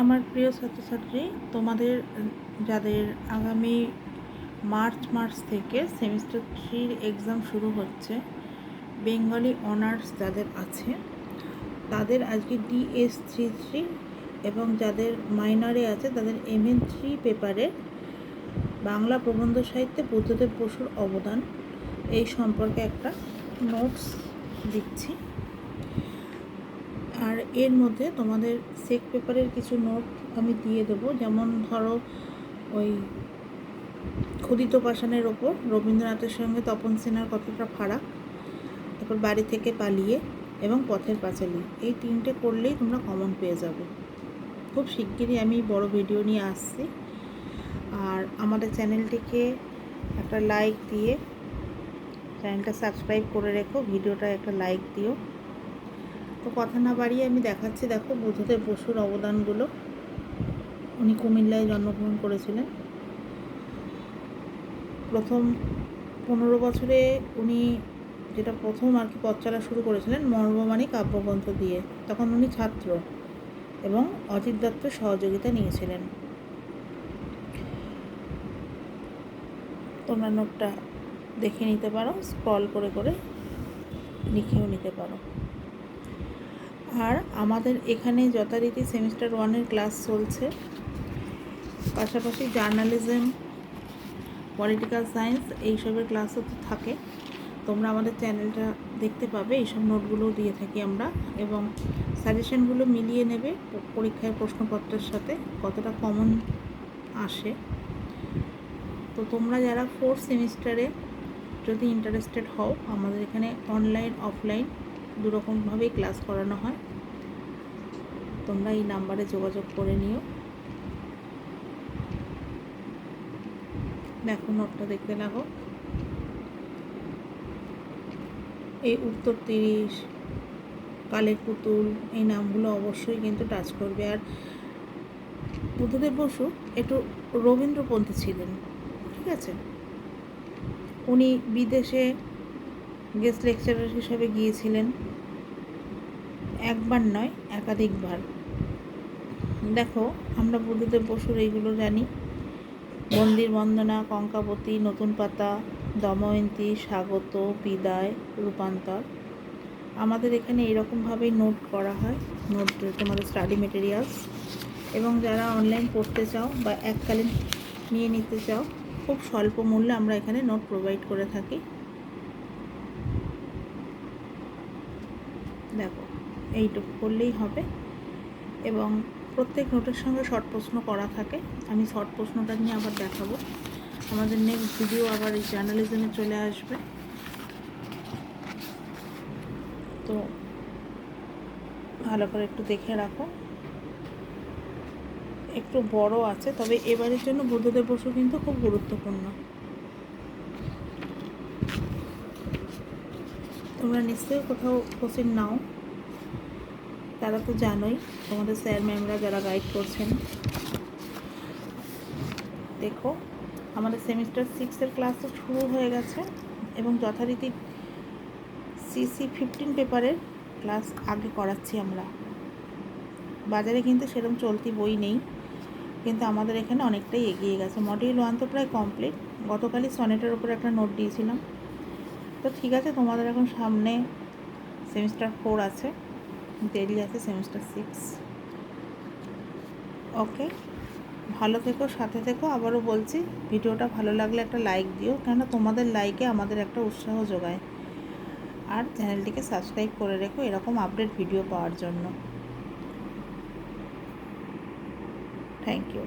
আমার প্রিয় ছাত্রছাত্রী, তোমাদের যাদের আগামী মার্চ থেকে সেমিস্টার 3 এক্সাম শুরু হচ্ছে, বেঙ্গলি অনার্স যাদের আছে তাদের আজকে DS33 এবং যাদের মাইনরে আছে তাদের MN3 পেপারে বাংলা প্রবন্ধ সাহিত্যে বুদ্ধদেব বসুর অবদান এই সম্পর্কে একটা নোটস দিচ্ছি। আর এর মধ্যে তোমাদের সেক পেপারের কিছু নোট আমি দিয়ে দেবো, যেমন ধরো ওই ক্ষুদিত পাষাণের ওপর রবীন্দ্রনাথের সঙ্গে তপন সিনহার কতটা ফারাক, তারপর বাড়ি থেকে পালিয়ে এবং পথের পাঁচালী, এই তিনটে করলেই তোমরা কমন পেয়ে যাবে। খুব শিগগিরই আমি বড় ভিডিও নিয়ে আসছি। আর আমাদের চ্যানেলটিকে একটা লাইক দিয়ে চ্যানেলটা সাবস্ক্রাইব করে রেখো, ভিডিওটা একটা লাইক দিও। তো কথা না বাড়িয়ে আমি দেখাচ্ছি। দেখো বুদ্ধদেব বসুর অবদানগুলো। উনি কুমিল্লায় জন্মগ্রহণ করেছিলেন। প্রথম 15 বছরে উনি যেটা প্রথম আর কি পথ চলা শুরু করেছিলেন মর্মবাণী কাব্যগ্রন্থ দিয়ে। তখন উনি ছাত্র এবং অজিত দত্তের সহযোগিতা নিয়েছিলেন। তোমরা নোটটা দেখে নিতে পারো, স্ক্রল করে করে লিখেও নিতে পারো। আর আমাদের এখানে যথারীতি সেমিস্টার 1-এর ক্লাস চলছে, পাশাপাশি জার্নালিজম, পলিটিক্যাল সায়েন্স এইসবের ক্লাসও তো থাকে। তোমরা আমাদের চ্যানেলটা দেখতে পাবে, এইসব নোটগুলোও দিয়ে থাকি আমরা, এবং সাজেশনগুলো মিলিয়ে নেবে পরীক্ষায় প্রশ্নপত্রের সাথে কতটা কমন আসে। তো তোমরা যারা 4th সেমিস্টারে যদি ইন্টারেস্টেড হও, আমাদের এখানে অনলাইন অফলাইন দুরকমভাবেই ক্লাস করানো হয়। তোমরা এই নাম্বারে যোগাযোগ করে নিও। দেখো নোটটা দেখতে লাগো। এই উত্তর 30, কালের পুতুল, এই নামগুলো অবশ্যই কিন্তু টাচ করবে। আর বুদ্ধদেব বসু একটু রবীন্দ্রপন্থী ছিলেন, ঠিক আছে? উনি বিদেশে গেস্ট লেকচারার হিসাবে গিয়েছিলেন, একবার নয় একাধিকবার। দেখো আমরা বুদ্ধদেব বসুর এইগুলো জানি: মন্দির বন্দনা, কঙ্কাবতী, নতুন পাতা, দময়ন্তী, স্বাগত, বিদায়, রূপান্তর। আমাদের এখানে এরকমভাবেই নোট করা হয়, নোট তোমাদের স্টাডি মেটেরিয়ালস। এবং যারা অনলাইন পড়তে চাও বা এককালীন নিয়ে নিতে চাও, খুব স্বল্প মূল্যে আমরা এখানে নোট প্রোভাইড করে থাকি। দেখো এইটুকু করলেই হবে। এবং প্রত্যেক নোটের সঙ্গে শর্ট প্রশ্ন করা থাকে। আমি শর্ট প্রশ্নটা নিয়ে আবার দেখাবো। আমাদের নেক্সট ভিডিও আবার এই জার্নালিজমে চলে আসবে। তো ভালো করে একটু দেখে রাখো। একটু বড় আছে, তবে এবারের জন্য বুদ্ধদেব বসু কিন্তু খুব গুরুত্বপূর্ণ। তোমরা নিশ্চয়ই কোথাও কোচিং নাও, তারা তো জানোই, তোমাদের স্যার ম্যামরা যারা গাইড করছেন। দেখো আমাদের সেমিস্টার 6-এর ক্লাসও শুরু হয়ে গেছে এবং যথারীতি CC15 পেপারের ক্লাস আগে করাচ্ছি আমরা। বাজারে কিন্তু সেরকম চলতি বই নেই, কিন্তু আমাদের এখানে অনেকটাই এগিয়ে গেছে। মডিউল 1 তো প্রায় কমপ্লিট। গতকালই সনেটের উপর একটা নোট দিয়েছিলাম। তো ঠিক আছে, তোমাদের এখন সামনে সেমিস্টার 4 আছে, দেরি আছে সেমিস্টার 6। ওকে, ভালো থেকো, সাথে থেকো। আবারও বলছি, ভিডিওটা ভালো লাগলে একটা লাইক দিও, কেননা তোমাদের লাইকে আমাদের একটা উৎসাহ যোগায়। আর চ্যানেলটিকে সাবস্ক্রাইব করে রেখো এরকম আপডেট ভিডিও পাওয়ার জন্য। Thank you.